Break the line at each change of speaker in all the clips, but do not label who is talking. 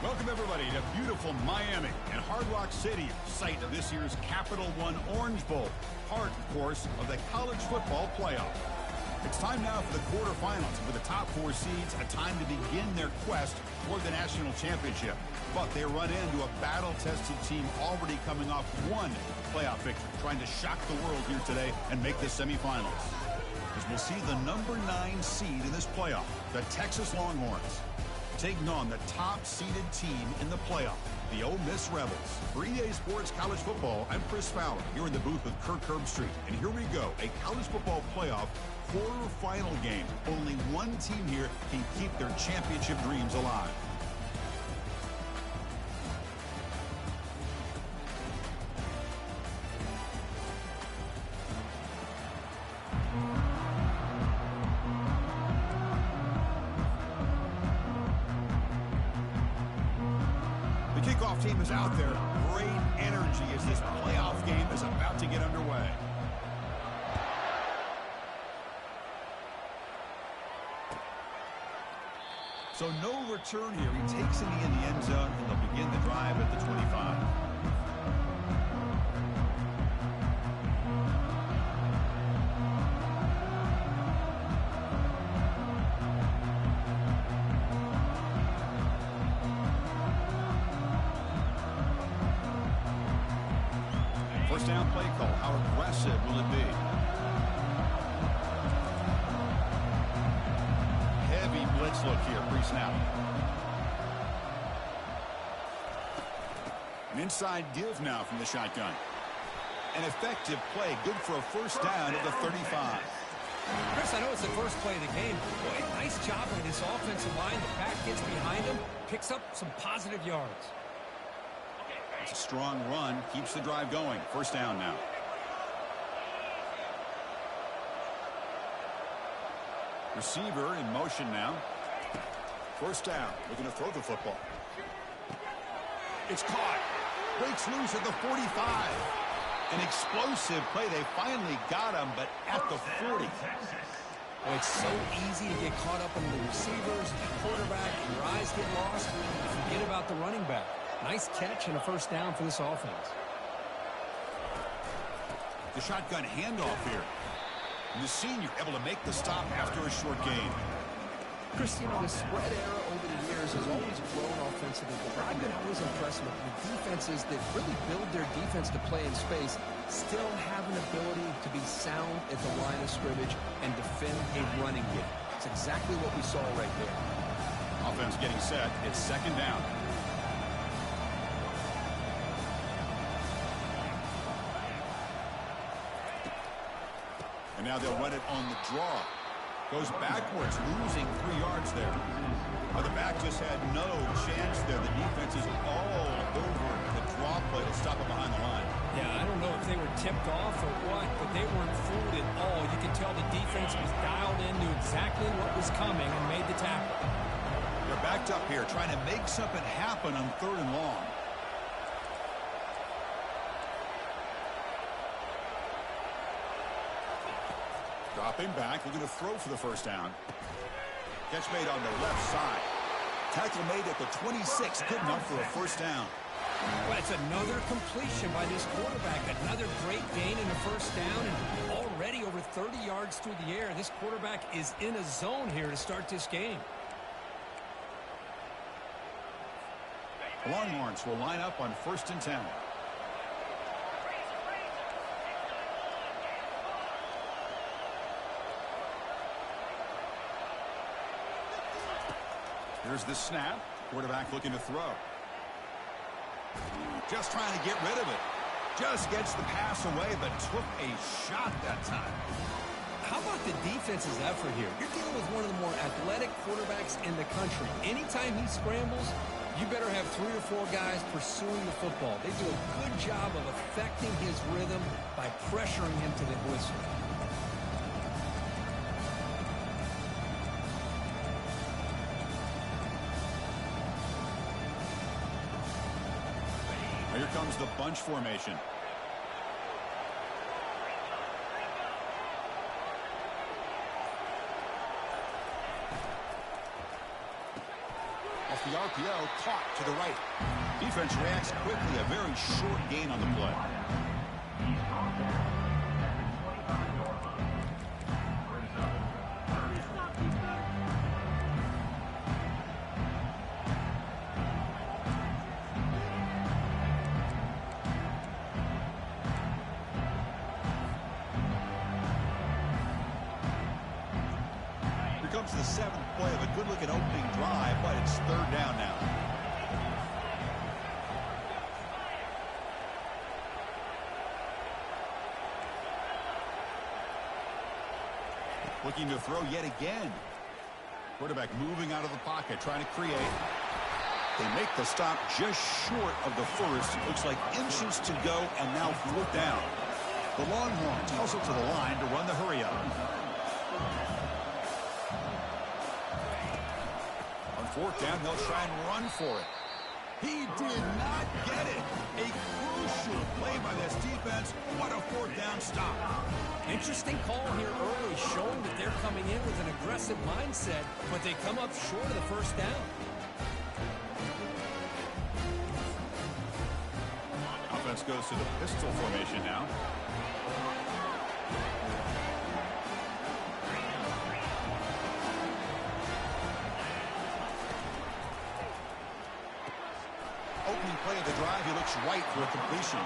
Welcome, everybody, to beautiful Miami and Hard Rock Stadium, site of this year's Capital One Orange Bowl, part, of course, of the college football playoff. It's time now for the quarterfinals, with the top four seeds, a time to begin their quest for the national championship. But they run into a battle-tested team already coming off one playoff victory, trying to shock the world here today and make the semifinals. As we'll see the number 9 seed in this playoff, the Texas Longhorns, taking on the top-seeded team in the playoff, the Ole Miss Rebels. For EA Sports College Football, I'm Chris Fowler, here in the booth with Kirk Herbstreit. And here we go, a college football playoff quarterfinal game. Only one team here can keep their championship dreams alive. Kickoff team is out there. Great energy as this playoff game is about to get underway. So no return here. He takes it in the end zone, and they'll begin the drive at the 25. First down play call. How aggressive will it be? Heavy blitz look here, pre-snap. An inside give now from the shotgun. An effective play, good for a first down at the 35.
Chris, I know it's the first play of the game. Boy, nice job by this offensive line. The back gets behind him, picks up some positive yards.
It's a strong run, keeps the drive going. First down now. Receiver in motion now. First down, looking to throw the football. It's caught. Breaks loose at the 45. An explosive play. They finally got him, but at the 40.
Well, it's so easy to get caught up in the receivers, the quarterback, and your eyes get lost. Forget about the running back. Nice catch and a first down for this offense.
The shotgun handoff here. And the senior able to make the stop after a short gain.
Chris, you know, the spread era over the years has always grown offensively, but I've been always impressed with the defenses that really build their defense to play in space, still have an ability to be sound at the line of scrimmage and defend a running game. It's exactly what we saw right there.
Offense getting set. It's second down. And now they'll run it on the draw. Goes backwards, losing 3 yards there. Well, the back just had no chance there. The defense is all over the draw play to stop it behind the line.
Yeah, I don't know if they were tipped off or what, but they weren't fooled at all. You could tell the defense was dialed in, knew exactly what was coming, and made the tackle.
They're backed up here, trying to make something happen on 3rd and long. Dropping back, looking to throw for the first down. Catch made on the left side. Tackle made at the 26, good enough for a first down.
Well, it's another completion by this quarterback. Another great gain in the first down, and already over 30 yards through the air. This quarterback is in a zone here to start this game.
The Longhorns will line up on 1st and 10. Here's the snap. Quarterback looking to throw. Just trying to get rid of it. Just gets the pass away, but took a shot that time.
How about the defense's effort here? You're dealing with one of the more athletic quarterbacks in the country. Anytime he scrambles, you better have 3 or 4 guys pursuing the football. They do a good job of affecting his rhythm by pressuring him to the whistle.
Here comes the bunch formation. A the RPO, caught to the right. Defense reacts quickly, a very short gain on the play. Comes the seventh play of a good-looking opening drive, but it's third down now. Looking to throw yet again. Quarterback moving out of the pocket, trying to create. They make the stop just short of the first. Looks like inches to go, and now fourth down. The Longhorns hustle to the line to run the hurry-up. Fourth down, they'll try and run for it. He did not get it. A crucial play by this defense. What a fourth down stop.
Interesting call here early, showing that they're coming in with an aggressive mindset, but they come up short of the first down.
Offense goes to the pistol formation now. Opening play of the drive, he looks right for a completion.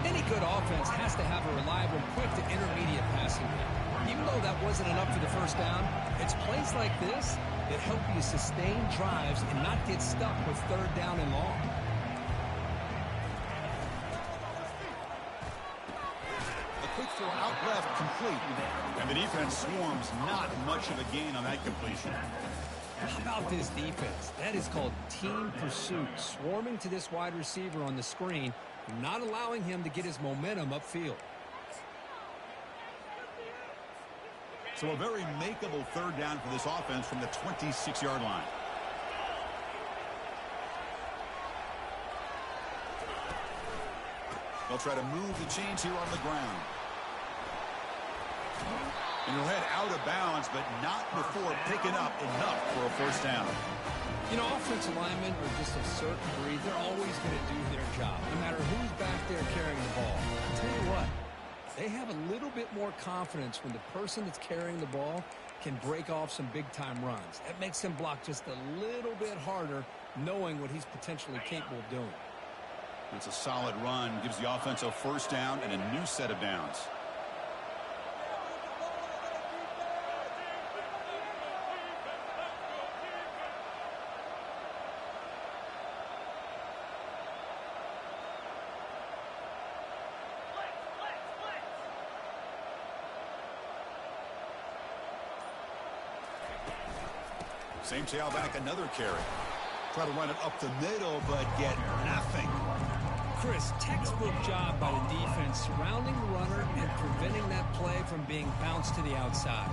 Any good offense has to have a reliable, quick to intermediate passing game. Even though that wasn't enough for the first down, it's plays like this that help you sustain drives and not get stuck with third down and long.
A quick throw out left, complete. And the defense swarms, not much of a gain on that completion.
How about this defense? That is called team pursuit. Swarming to this wide receiver on the screen, not allowing him to get his momentum upfield.
So a very makeable third down for this offense from the 26-yard line. They'll try to move the chains here on the ground. And he'll head out of bounds, but not before picking up enough for a first down.
You know, offensive linemen are just a certain breed. They're always going to do their job, no matter who's back there carrying the ball. I'll tell you what, they have a little bit more confidence when the person that's carrying the ball can break off some big-time runs. That makes him block just a little bit harder, knowing what he's potentially capable of doing.
It's a solid run, gives the offense a first down and a new set of downs. Same tailback, another carry. Try to run it up the middle, but get nothing.
Chris, textbook job by the defense surrounding the runner and preventing that play from being bounced to the outside.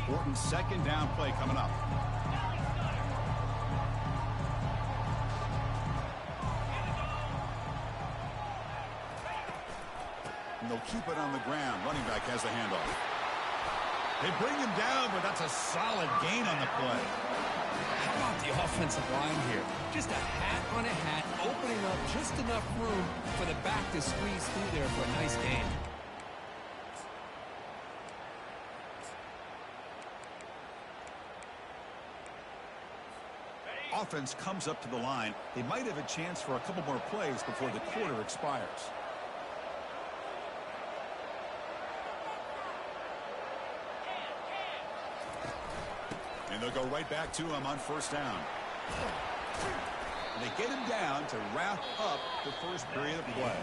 Important second down play coming up. And they'll keep it on the ground. Running back has the handoff. They bring him down, but that's a solid gain on the play.
How about the offensive line here? Just a hat on a hat, opening up just enough room for the back to squeeze through there for a nice gain.
Offense comes up to the line. They might have a chance for a couple more plays before the quarter expires. And they'll go right back to him on first down. And they get him down to wrap up the first period of play.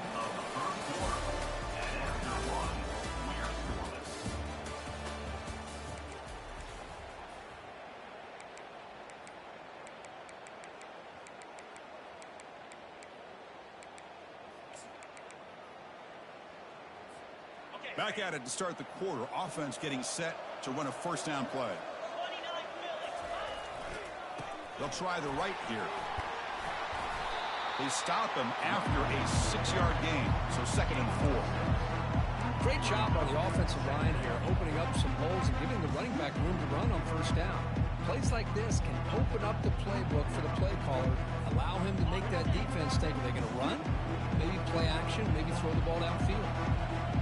Back at it to start the quarter. Offense getting set to run a first down play. They'll try the right here. They stop him after a 6-yard gain, so 2nd and 4.
Great job by the offensive line here, opening up some holes and giving the running back room to run on first down. Plays like this can open up the playbook for the play caller, allow him to make that defense think, are they going to run? Maybe play action, maybe throw the ball downfield.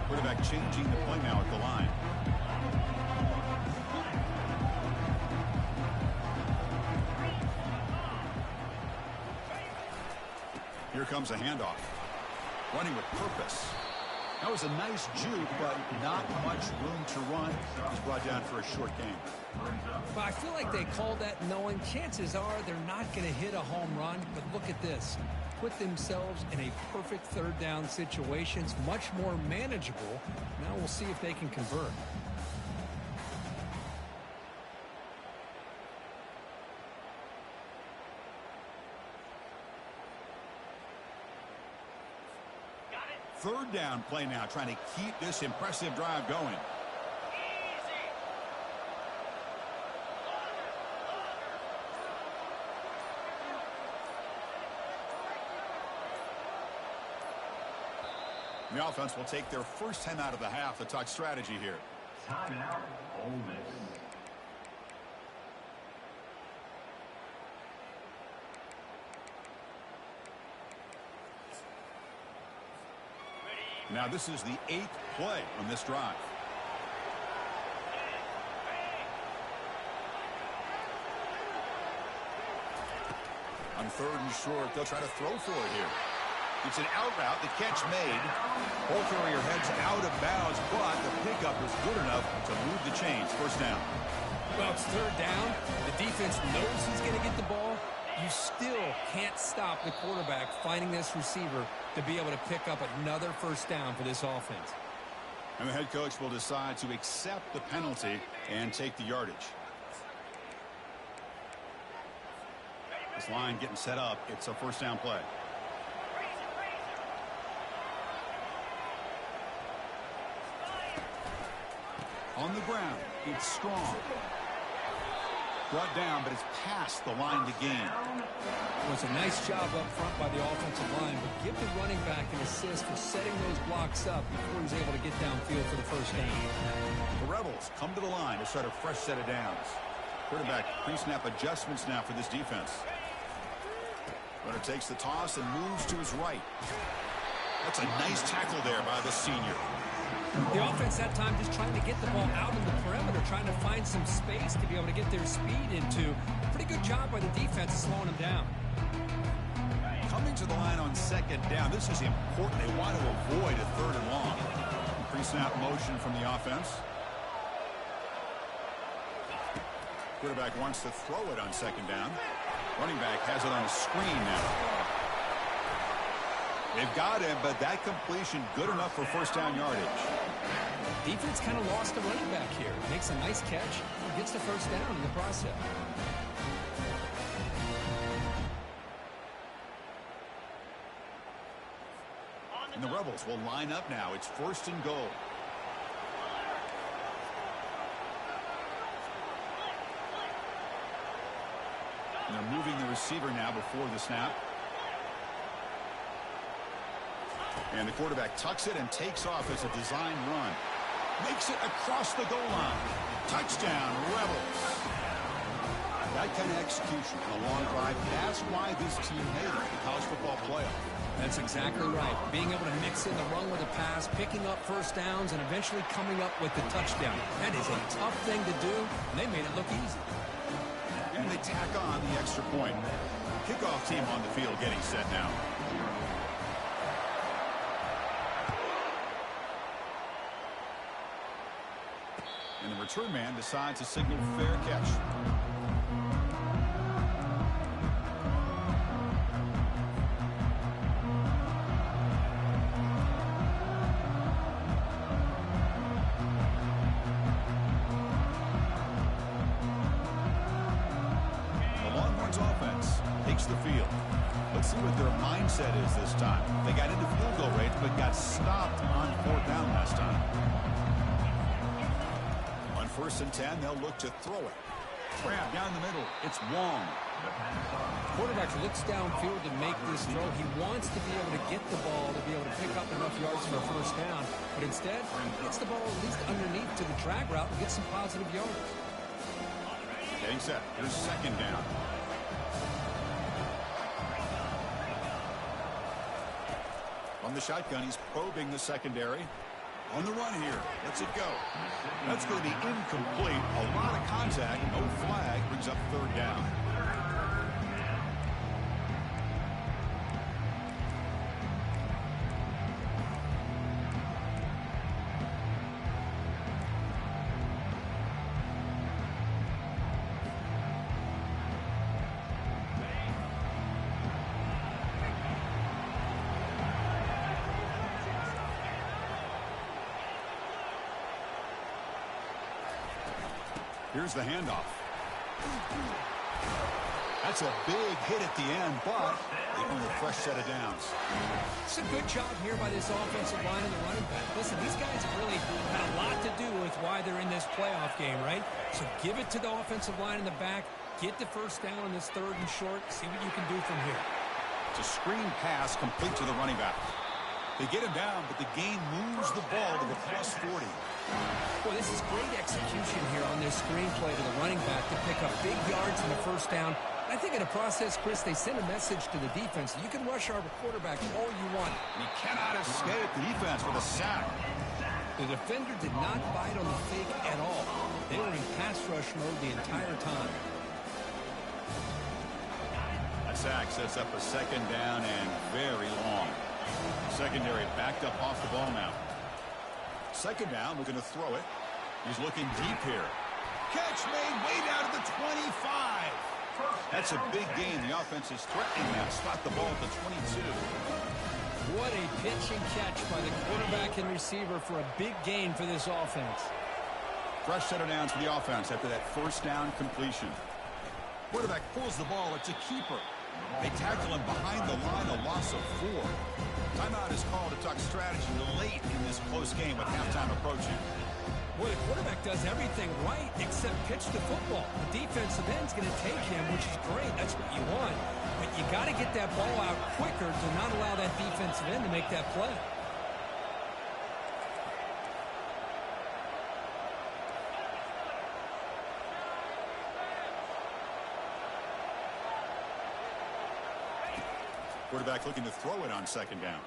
Quarterback changing the play now at the line. Here comes a handoff. Running with purpose. That was a nice juke, but not much room to run. He's brought down for a short gain.
But I feel like they called that knowing chances are they're not going to hit a home run. But look at this. Put themselves in a perfect third down situation. It's much more manageable. Now we'll see if they can convert.
Third down play now, trying to keep this impressive drive going. The offense will take their first 10 out of the half to talk strategy here.
Timeout, Ole Miss.
Now this is the 8th play on this drive. On 3rd and short, they'll try to throw for it here. It's an out route, the catch made. Ball carrier heads out of bounds, but the pickup was good enough to move the chains. First down.
Well, it's third down. The defense knows he's going to get the ball. You still can't stop the quarterback finding this receiver to be able to pick up another first down for this offense.
And the head coach will decide to accept the penalty and take the yardage. This line getting set up. It's a first down play. On the ground, it's Strong. Brought down, but it's past the line to gain.
Well, it's a nice job up front by the offensive line, but give the running back an assist for setting those blocks up before he's able to get downfield for the first down.
The Rebels come to the line to start a fresh set of downs. Quarterback pre-snap adjustments now for this defense. Runner takes the toss and moves to his right. That's a nice tackle there by the senior.
The offense that time just trying to get the ball out in the perimeter, trying to find some space to be able to get their speed into. Pretty good job by the defense slowing them down.
Coming to the line on 2nd down. This is important. They want to avoid a 3rd and long. Pre-snap motion from the offense. Quarterback wants to throw it on 2nd down. Running back has it on a screen now. They've got him, but that completion good enough for first down yardage.
Defense kind of lost the running back here. Makes a nice catch. Gets the first down in the process.
And the Rebels will line up now. It's 1st and goal. And they're moving the receiver now before the snap. And the quarterback tucks it and takes off as a design run. Makes it across the goal line. Touchdown, Rebels. That kind of execution on a long drive, that's why this team made it the college football playoff.
That's exactly right. Being able to mix in the run with a pass, picking up first downs, and eventually coming up with the touchdown. That is a tough thing to do, and they made it look easy.
And they tack on the extra point. Kickoff team on the field getting set now. And the return man decides to signal fair catch. takes the field. Let's see what their mindset is this time. They got into field goal range, but got stopped on 4th down last time. On 1st and 10, they'll look to throw it. Grab down the middle. It's Wong.
Quarterback looks downfield to make this throw. He wants to be able to get the ball to be able to pick up enough yards for a 1st down. But instead, he gets the ball at least underneath to the drag route and gets some positive yards.
Getting set. Here's 2nd down. On the shotgun, he's probing the secondary. On the run here. Lets it go. That's going to be incomplete. A lot of contact. No flag. Brings up 3rd down. Here's the handoff. That's a big hit at the end, but they earn a fresh set of downs.
It's a good job here by this offensive line and the running back. Listen, these guys have really had a lot to do with why they're in this playoff game, right? So give it to the offensive line in the back. Get the 1st down on this 3rd and short. See what you can do from here.
It's a screen pass complete to the running back. They get him down, but the game moves the ball to the plus 40.
Boy, this is great execution here on this screenplay to the running back to pick up big yards in the 1st down. I think in the process, Chris, they send a message to the defense. You can rush our quarterback all you want.
He cannot escape the defense with a sack.
The defender did not bite on the fake at all. They were in pass rush mode the entire time.
That sack sets up a 2nd down and very long. Secondary backed up off the ball now. 2nd down, looking to throw it. He's looking deep here. Catch made way down to the 25. That's a big gain. The offense is threatening now. Spot the ball at the 22.
What a pitch and catch by the quarterback and receiver for a big gain for this offense.
Fresh set of downs for the offense after that 1st down completion. Quarterback pulls the ball. It's a keeper. They tackle him behind the line, a loss of 4. Timeout is called to talk strategy late in this close game with halftime approaching.
Boy, the quarterback does everything right except pitch the football. The defensive end's going to take him, which is great. That's what you want. But you got to get that ball out quicker to not allow that defensive end to make that play.
Quarterback looking to throw it on 2nd down.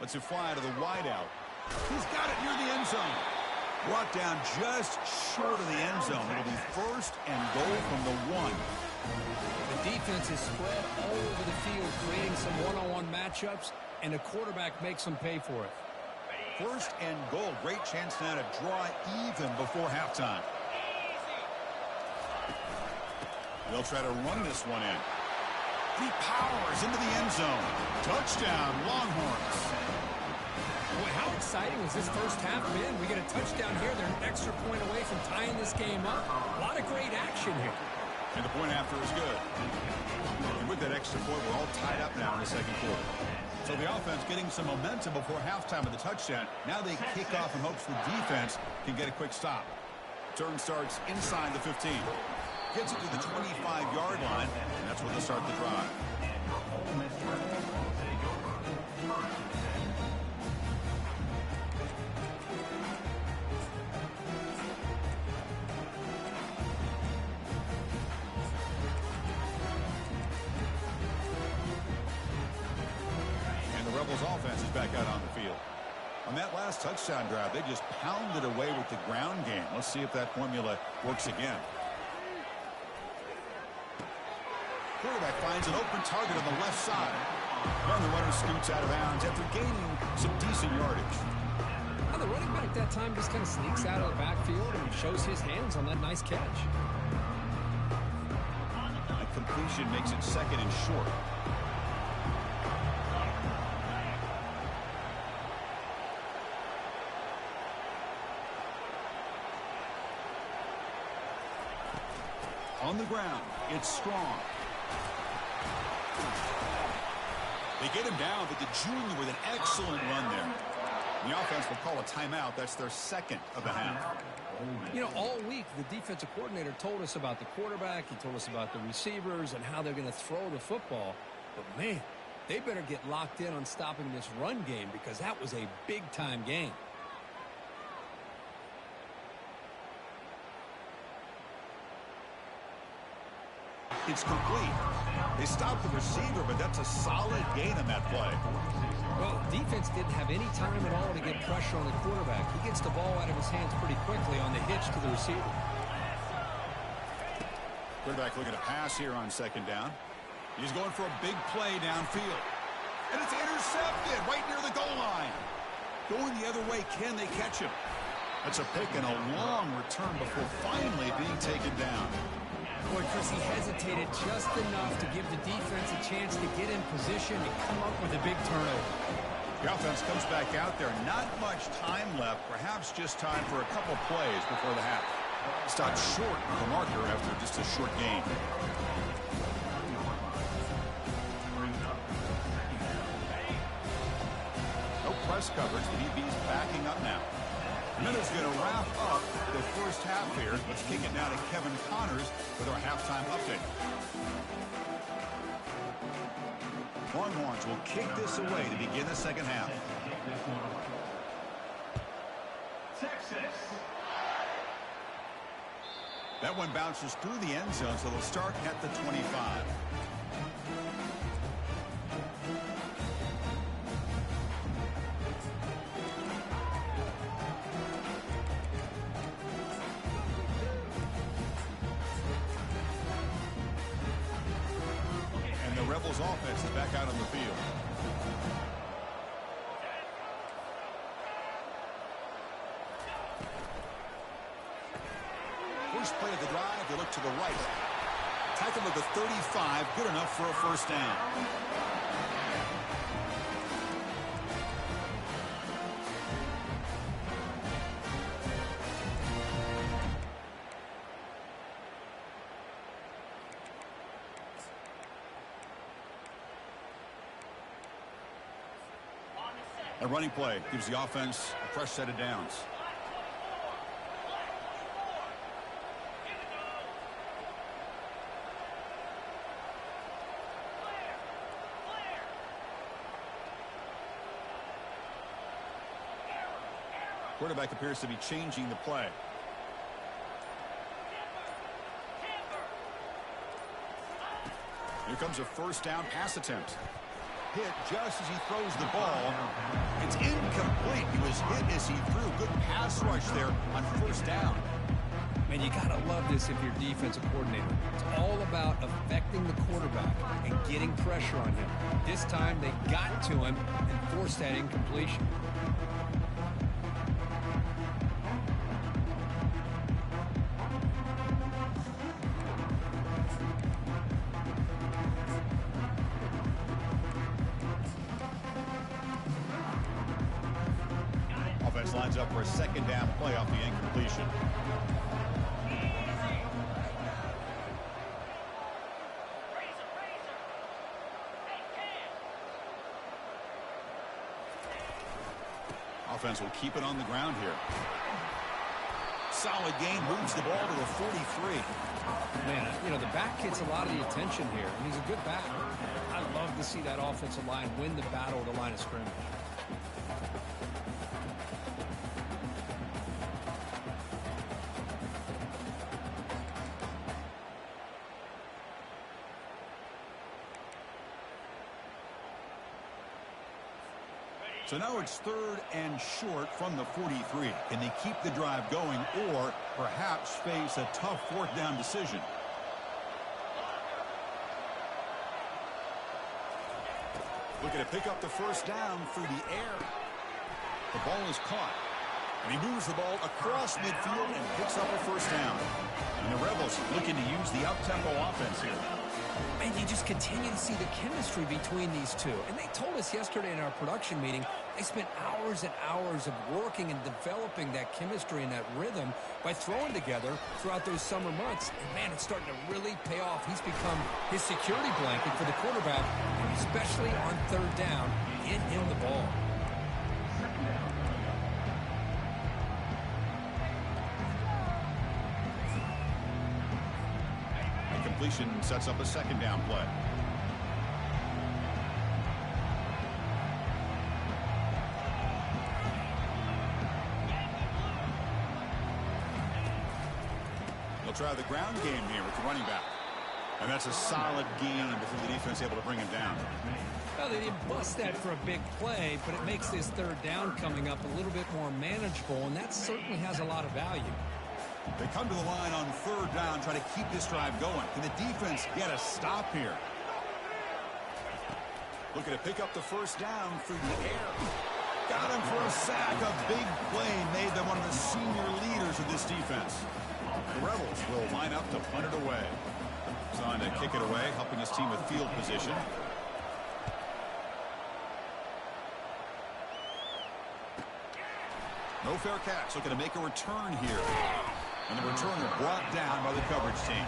Lets it fly to the wideout. He's got it near the end zone. Brought down just short of the end zone. It'll be 1st and goal from the 1.
The defense is spread all over the field, creating some one-on-one matchups, and the quarterback makes them pay for it.
1st and goal. Great chance now to draw even before halftime. They'll try to run this one in. He powers into the end zone. Touchdown, Longhorns.
Boy, how exciting has this 1st half been? We get a touchdown here. They're an extra point away from tying this game up. A lot of great action here.
And the point after is good. And with that extra point, we're all tied up now in the 2nd quarter. So the offense getting some momentum before halftime with the touchdown. Now they kick off in hopes the defense can get a quick stop. Turn starts inside the 15. Gets it to the 25-yard line, and that's where they'll start the drive. And the Rebels offense is back out on the field. On that last touchdown drive, they just pounded away with the ground game. Let's see if that formula works again. Quarterback finds an open target on the left side. And the runner scoots out of bounds after gaining some decent yardage.
Now the running back that time just kind of sneaks out of the backfield and shows his hands on that nice catch.
A completion makes it 2nd and short. On the ground, it's Strong. They get him down, but the junior with an excellent run there. The offense will call a timeout. That's their second of the half.
You know, all week, the defensive coordinator told us about the quarterback. He told us about the receivers and how they're going to throw the football. But, man, they better get locked in on stopping this run game because that was a big-time game.
It's complete. They stopped the receiver, but that's a solid gain on that play.
Well, defense didn't have any time at all to get pressure on the quarterback. He gets the ball out of his hands pretty quickly on the hitch to the receiver.
Quarterback looking to pass here on second down. He's going for a big play downfield. And it's intercepted right near the goal line. Going the other way, can they catch him? That's a pick and a long return before finally being taken down.
Boy, Chris, he hesitated just enough to give the defense a chance to get in position and come up with a big turnover.
The offense comes back out there. Not much time left. Perhaps just time for a couple plays before the half. Stopped short of the marker after just a short gain. No press coverage. The DB's backing up now. Minutes going to wrap up the first half here. Let's kick it now to Kevin Connors with our halftime update. Longhorns will kick this away to begin the second half.
Texas.
That one bounces through the end zone, so they'll start at the 25. Rebels offense is back out on the field. First play of the drive, they look to the right. Tackle at the 35, good enough for a first down. A running play gives the offense a fresh set of downs. Quarterback appears to be changing the play. Here comes a first down pass attempt. Hit just as he throws the ball. It's incomplete. He was hit as he threw. Good pass rush there on first down.
Man, you got to love this if you're defensive coordinator. It's all about affecting the quarterback and getting pressure on him. This time they got to him and forced that incompletion.
Lines up for a second down play off the incompletion. Offense will keep it on the ground here. Solid gain, moves the ball to the 43.
Man, you know, the back gets a lot of the attention here, and he's a good back. I love to see that offensive line win the battle at the line of scrimmage.
So now it's third and short from the 43. Can they keep the drive going or perhaps face a tough fourth down decision? Looking to pick up the first down through the air. The ball is caught. And he moves the ball across midfield and picks up a first down. And the Rebels looking to use the up-tempo offense here.
And you just continue to see the chemistry between these two. And they told us yesterday in our production meeting, they spent hours and hours of working and developing that chemistry and that rhythm by throwing together throughout those summer months. And, man, it's starting to really pay off. He's become his security blanket for the quarterback, especially on third down. Get him the ball.
Completion sets up a second down play. They'll try the ground game here with the running back. And that's a solid gain before the defense able to bring him down.
Well, they didn't bust that for a big play, but it makes this third down coming up a little bit more manageable, and that certainly has a lot of value.
They come to the line on third down, try to keep this drive going. Can the defense get a stop here? Looking to pick up the first down through the air. Got him for a sack. A big play made by one of the senior leaders of this defense. The Rebels will line up to punt it away. He's on to kick it away, helping his team with field position. No fair catch. Looking to make a return here. And the returner brought down by the coverage team.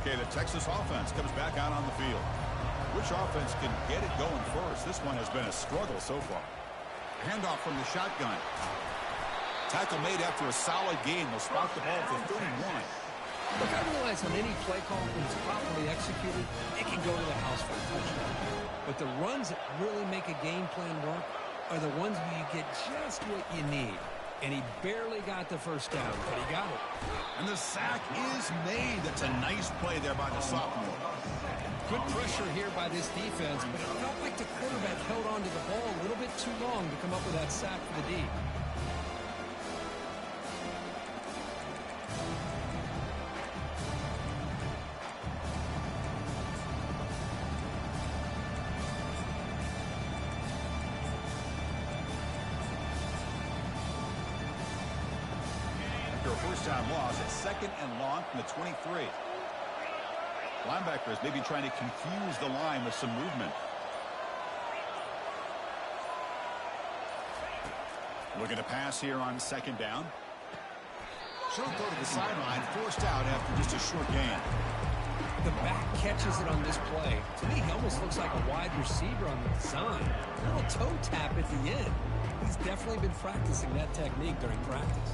Okay, the Texas offense comes back out on the field. Which offense can get it going first? This one has been a struggle so far. Handoff from the shotgun. Tackle made after a solid gain. They'll spot the ball for 31.
Look, I realize on any play call, when it's properly executed, it can go to the house for a touchdown. But the runs that really make a game plan work are the ones where you get just what you need. And he barely got the first down, but he got it.
And the sack is made. That's a nice play there by the sophomore.
Good pressure here by this defense, but it felt like the quarterback held on to the ball a little bit too long to come up with that sack for the D.
After a first-time loss, it's second and long from the 23. Linebackers maybe trying to confuse the line with some movement. Looking to pass here on second down. Short throw to the sideline, forced out after just a short gain.
The back catches it on this play. To me, he almost looks like a wide receiver on the design. A little toe tap at the end. He's definitely been practicing that technique during practice.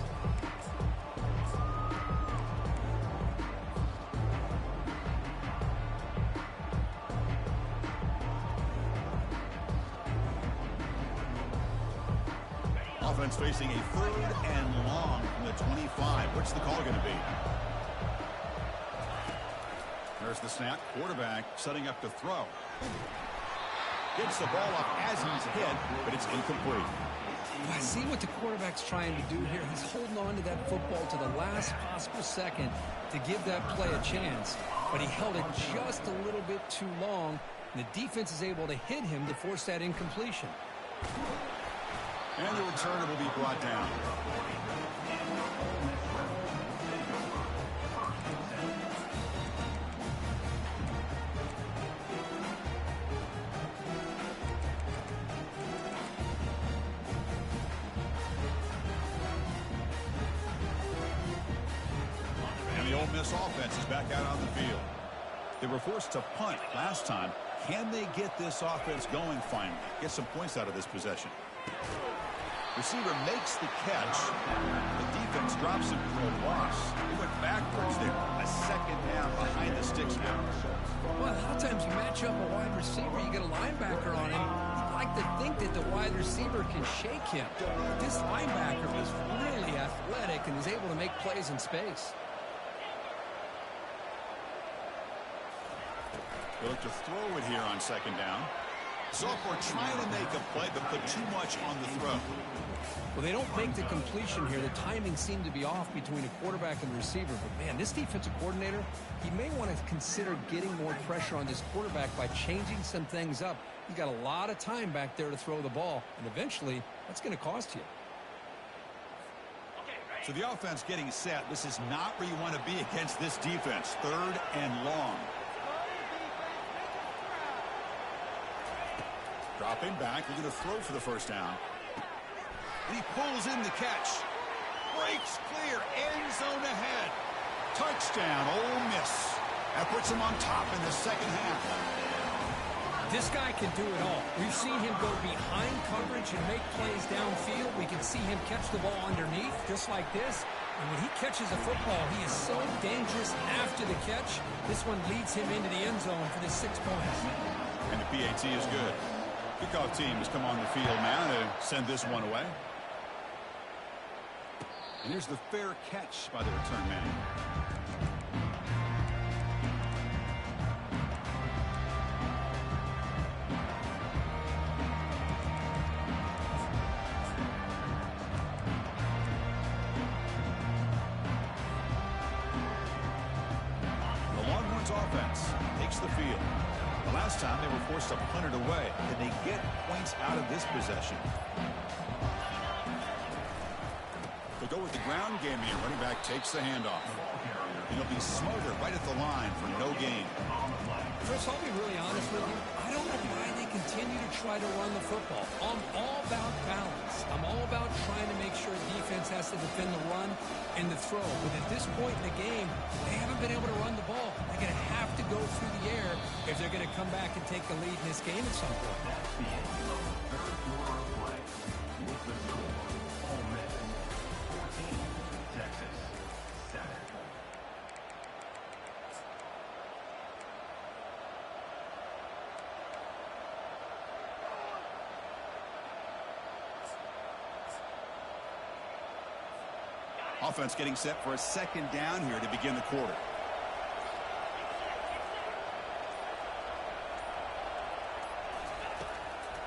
Offense facing a third and long from the 25. What's the call going to be? There's the snap. Quarterback setting up to throw. Gets the ball up as he's hit, but it's incomplete.
I see what the quarterback's trying to do here. He's holding on to that football to the last possible second to give that play a chance, but he held it just a little bit too long, and the defense is able to hit him to force that incompletion.
And the returner will be brought down. And the Ole Miss offense is back out on the field. They were forced to punt last time. Can they get this offense going finally? Get some points out of this possession. Receiver makes the catch. The defense drops him for a loss. He went backwards there. A second down behind the sticks now.
Well, a lot of times you match up a wide receiver, you get a linebacker on him. You'd like to think that the wide receiver can shake him. This linebacker is really athletic and is able to make plays in space.
They look to throw it here on second down. Sophomore trying to make a play, but put too much on the throw.
Well, they don't make the completion here. The timing seemed to be off between a quarterback and the receiver. But, man, this defensive coordinator, he may want to consider getting more pressure on this quarterback by changing some things up. He's got a lot of time back there to throw the ball, and eventually that's going to cost you.
So the offense getting set. This is not where you want to be against this defense. 3rd and long. Dropping back. We're going to throw for the first down. And he pulls in the catch. Breaks clear. End zone ahead. Touchdown, Ole Miss. That puts him on top in the second half.
This guy can do it all. We've seen him go behind coverage and make plays downfield. We can see him catch the ball underneath, just like this. And when he catches a football, he is so dangerous after the catch. This one leads him into the end zone for the 6 points.
And the PAT is good. Kickoff teams come on the field now to send this one away. And here's the fair catch by the return man. The Longhorns offense takes the field. The last time they were forced to punt it away. Can they get points out of this possession? They'll go with the ground game here. Running back takes the handoff. And he'll be smothered right at the line for no gain.
Chris, I'll be really honest with you. I don't know why they continue to try to run the football. I'm all about balance. I'm all about trying to make sure defense has to defend the run and the throw. But at this point in the game, they haven't been able to run the ball. They're going to have to go through the air if they're going to come back and take the lead in this game at some point.
Offense getting set for a second down here to begin the quarter.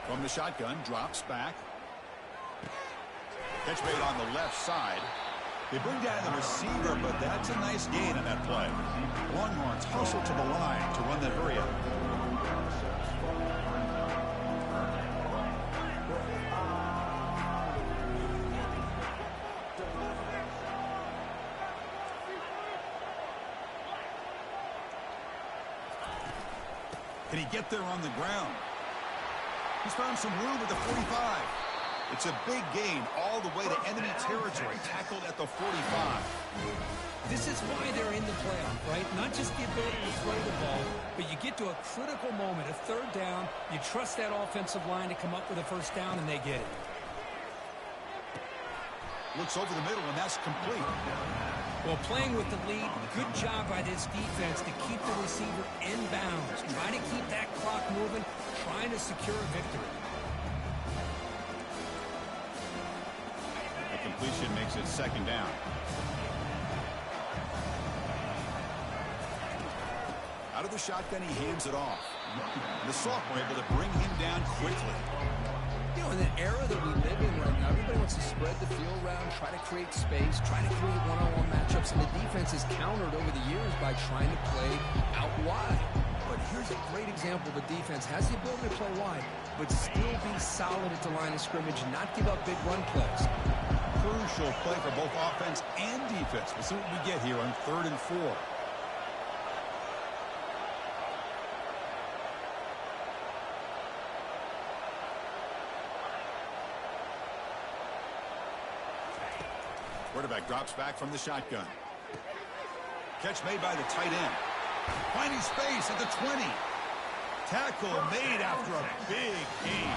From the shotgun, drops back. Catch made on the left side. They bring down the receiver, but that's a nice gain on that play. Longhorns hustle to the line to run that hurry up. Can he get there on the ground? He's found some room at the 45. It's a big gain all the way to enemy territory, tackled at the 45.
This is why they're in the playoff, right? Not just the ability to throw the ball, but you get to a critical moment, a 3rd down. You trust that offensive line to come up with a first down, and they get it.
Looks over the middle, and that's complete.
Well, playing with the lead, good job by this defense to keep the receiver in bounds. Trying to keep that clock moving, trying to secure a victory.
The completion makes it second down. Out of the shotgun, he hands it off. The sophomore able to bring him down quickly.
You know, in the era that we live in right now, everybody wants to spread the field around, try to create space, try to create one-on-one matchups, and the defense is countered over the years by trying to play out wide. But here's a great example. The defense has the ability to play wide, but still be solid at the line of scrimmage and not give up big run plays.
Crucial play for both offense and defense. We'll see what we get here on 3rd and 4. Quarterback drops back from the shotgun. Catch made by the tight end. Finding space at the 20. Tackle made after a big gain.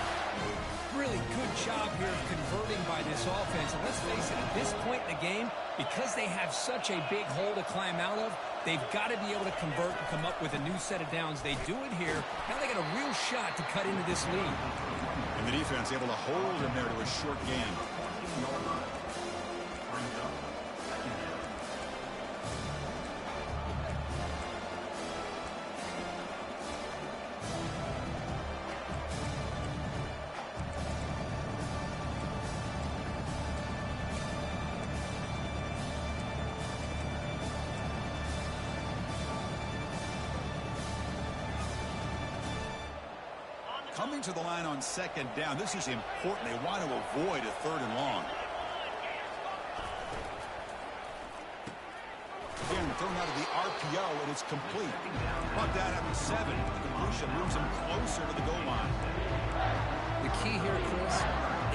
Really good job here of converting by this offense. And let's face it, at this point in the game, because they have such a big hole to climb out of, they've got to be able to convert and come up with a new set of downs. They do it here. Now they got a real shot to cut into this lead.
And the defense able to hold him there to a short gain. Coming to the line on second down, this is important. They want to avoid a 3rd and long. Again, thrown out of the RPO, and it's complete. Brought down at the 7. The completion moves him closer to the goal line.
The key here, Chris,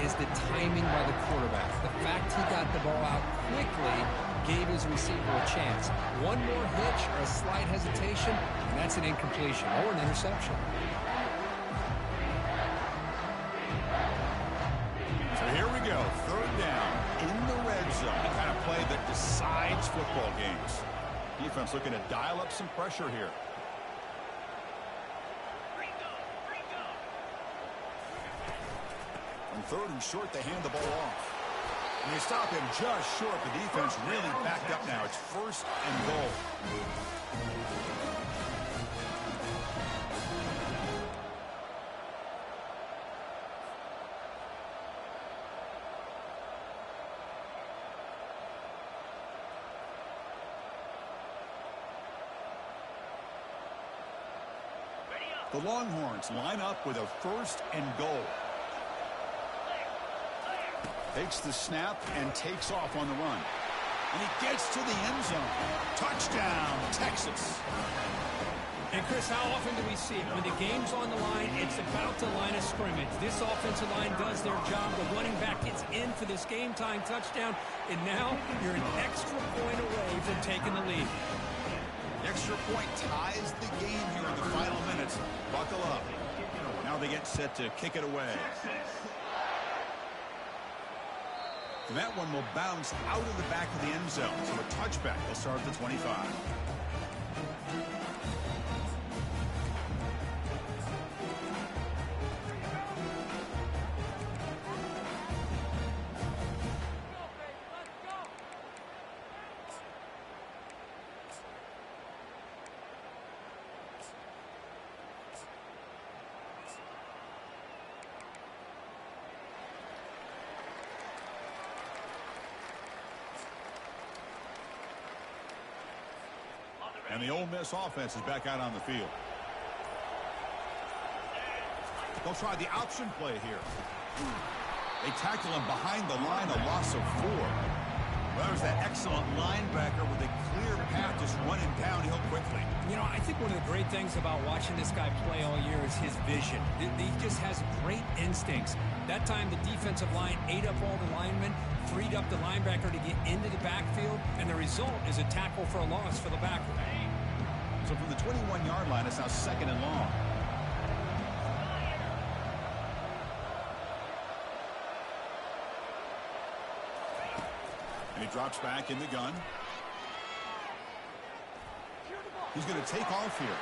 is the timing by the quarterback. The fact he got the ball out quickly gave his receiver a chance. One more hitch or a slight hesitation, and that's an incompletion or an interception.
So here we go, 3rd down in the red zone. The kind of play that decides football games. Defense looking to dial up some pressure here. On 3rd and short, they hand the ball off. And they stop him just short. The defense really backed up now. It's 1st and goal. The Longhorns line up with a 1st and goal. Takes the snap and takes off on the run. And he gets to the end zone. Touchdown, Texas.
And, Chris, how often do we see it? When the game's on the line, it's about the line of scrimmage. This offensive line does their job. The running back gets in for this game-time touchdown, and now you're an extra point away from taking the lead.
The extra point ties the game here in the final minutes. Buckle up. Now they get set to kick it away. And that one will bounce out of the back of the end zone. So a touchback. They'll start at the 25. And the Ole Miss offense is back out on the field. They'll try the option play here. They tackle him behind the line, a loss of 4. Well, there's that excellent linebacker with a clear path just running downhill quickly.
You know, I think one of the great things about watching this guy play all year is his vision. He just has great instincts. That time, the defensive line ate up all the linemen, freed up the linebacker to get into the backfield, and the result is a tackle for a loss for the backer.
So from the 21-yard line, it's now 2nd and long. And he drops back in the gun. He's going to take off here.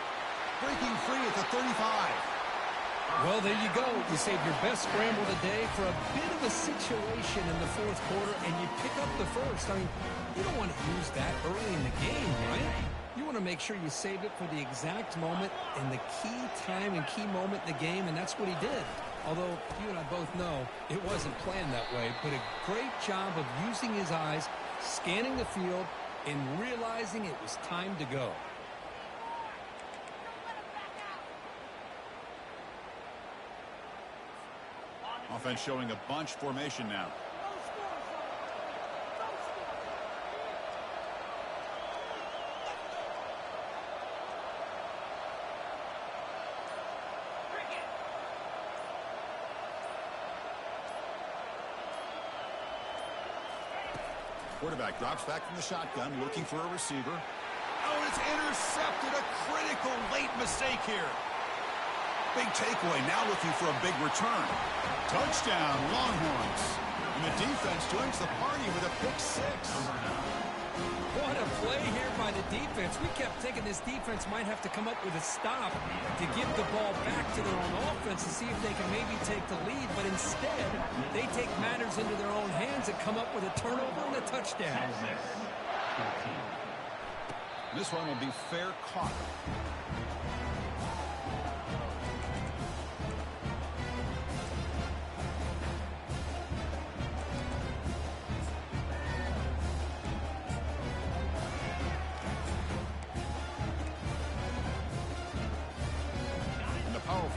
Breaking free at the 35.
Well, there you go. You saved your best scramble of the day for a bit of a situation in the 4th quarter, and you pick up the 1st. I mean, you don't want to use that early in the game, right? You want to make sure you save it for the exact moment and the key time and key moment in the game, and that's what he did. Although you and I both know it wasn't planned that way, but a great job of using his eyes, scanning the field, and realizing it was time to go.
Offense showing a bunch formation now. Quarterback drops back from the shotgun, looking for a receiver. Oh, it's intercepted. A critical late mistake here. Big takeaway, now looking for a big return. Touchdown, Longhorns. And the defense joins the party with a pick 6.
What a play here by the defense. We kept thinking this defense might have to come up with a stop to give the ball back to their own offense to see if they can maybe take the lead. But instead, they take matters into their own hands and come up with a turnover and a touchdown.
This one will be fair caught.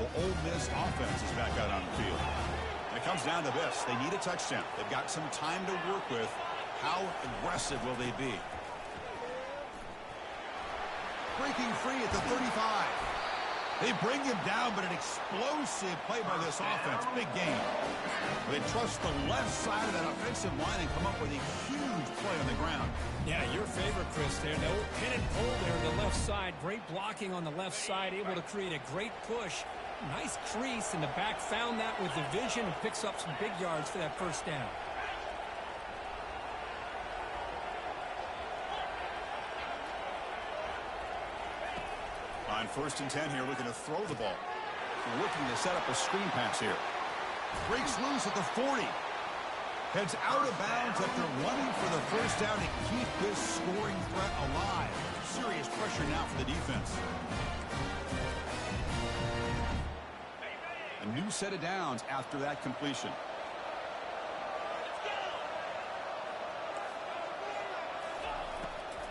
powerful Ole Miss offense is back out on the field. And it comes down to this. They need a touchdown. They've got some time to work with. How aggressive will they be? Breaking free at the 35. They bring him down, but an explosive play by this offense. Big game. They trust the left side of that offensive line and come up with a huge play on the ground.
Yeah, your favorite, Chris, there. No pin and pull there on the left side. Great blocking on the left side, able to create a great push. Nice crease, and the back found that with the vision and picks up some big yards for that first down.
On 1st and 10 here, looking to throw the ball. Looking to set up a screen pass here. Breaks loose at the 40. Heads out of bounds after running for the first down to keep this scoring threat alive. Serious pressure now for the defense. A new set of downs after that completion.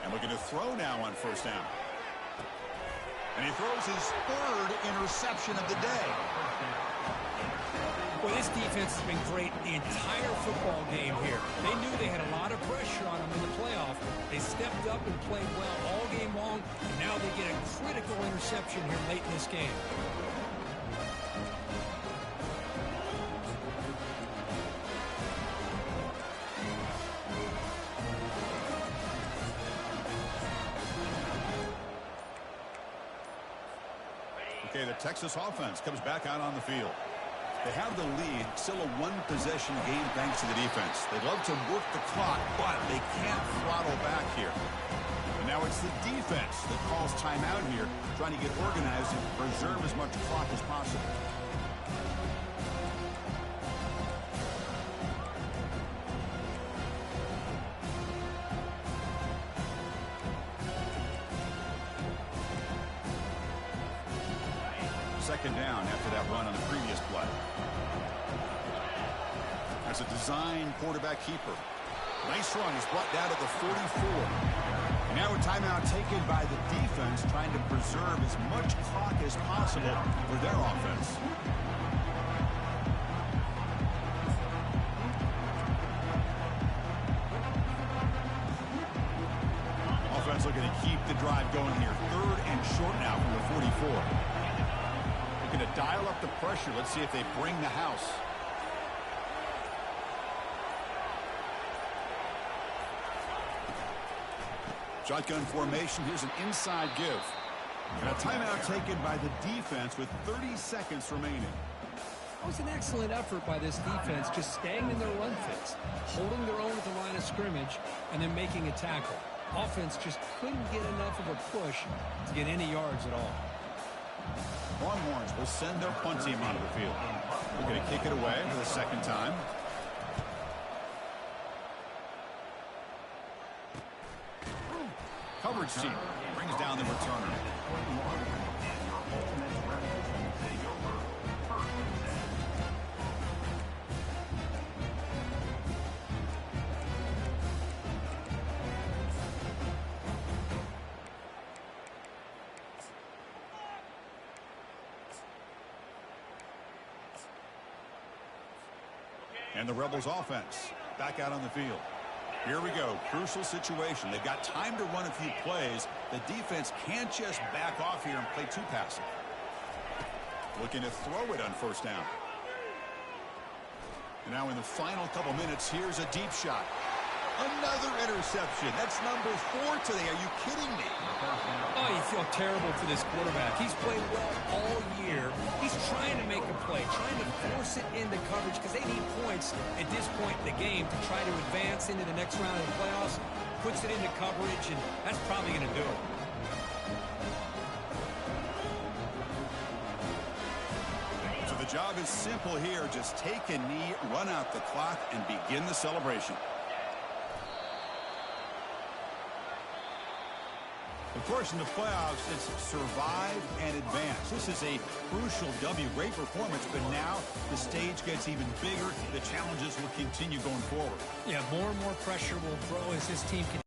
And looking to throw now on 1st down. And he throws his 3rd interception of the day.
Well, this defense has been great the entire football game here. They knew they had a lot of pressure on them in the playoff. They stepped up and played well all game long, and now they get a critical interception here late in this game.
Okay, the Texas offense comes back out on the field. They have the lead, still a one-possession game thanks to the defense. They love to work the clock, but they can't throttle back here. And now it's the defense that calls timeout here, trying to get organized and preserve as much clock as possible. Second down after that run on the previous play. That's a design quarterback keeper. Nice run. He's brought down at the 44. Now a timeout taken by the defense, trying to preserve as much clock as possible for their offense. Offense looking to keep the drive going here. 3rd and short now from the 44. Going to dial up the pressure. Let's see if they bring the house. Shotgun formation. Here's an inside give. And a timeout taken by the defense with 30 seconds remaining.
That was an excellent effort by this defense, just staying in their run fits, holding their own at the line of scrimmage, and then making a tackle. Offense just couldn't get enough of a push to get any yards at all.
Longhorns will send their punt team onto the field. They're going to kick it away for the 2nd time. Coverage team brings down the returner. And the Rebels offense back out on the field. Here we go. Crucial situation. They've got time to run a few plays. The defense can't just back off here and play too passive. Looking to throw it on 1st down. And now in the final couple minutes, here's a deep shot. Another interception. That's number 4 today. Are you kidding me?
Oh, you feel terrible for this quarterback. He's played well all year. He's trying to make a play, trying to force it into coverage because they need points at this point in the game to try to advance into the next round of the playoffs. Puts it into coverage, and that's probably going to do it.
So the job is simple here. Just take a knee, run out the clock, and begin the celebration. Of course, in the playoffs, it's survive and advance. This is a crucial W. Great performance, but now the stage gets even bigger. The challenges will continue going forward.
Yeah, more and more pressure will grow as this team can